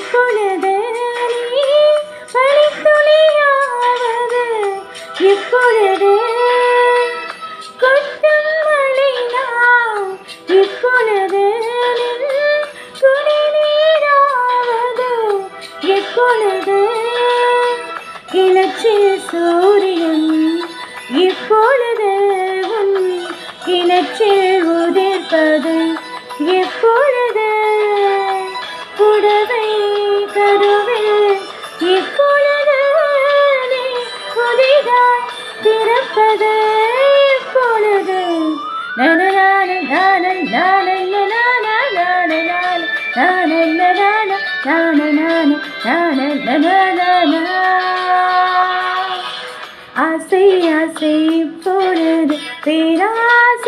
இப்பொழுது நீ பனித்துளியாவது இப்பொழுது கொட்டும் மழைனா இப்பொழுது குடிநீராவது இப்பொழுது கிணற்றில் சூரியன் இப்பொழுது உன் கிணற்றில் உதிர்ப்பது எப்பொழுது புடவை கருவில் இப்பொழுது நீ புதிதாய் திறப்பது எப்பொழுது ஆசை ஆசை இப்பொழுது பேராசை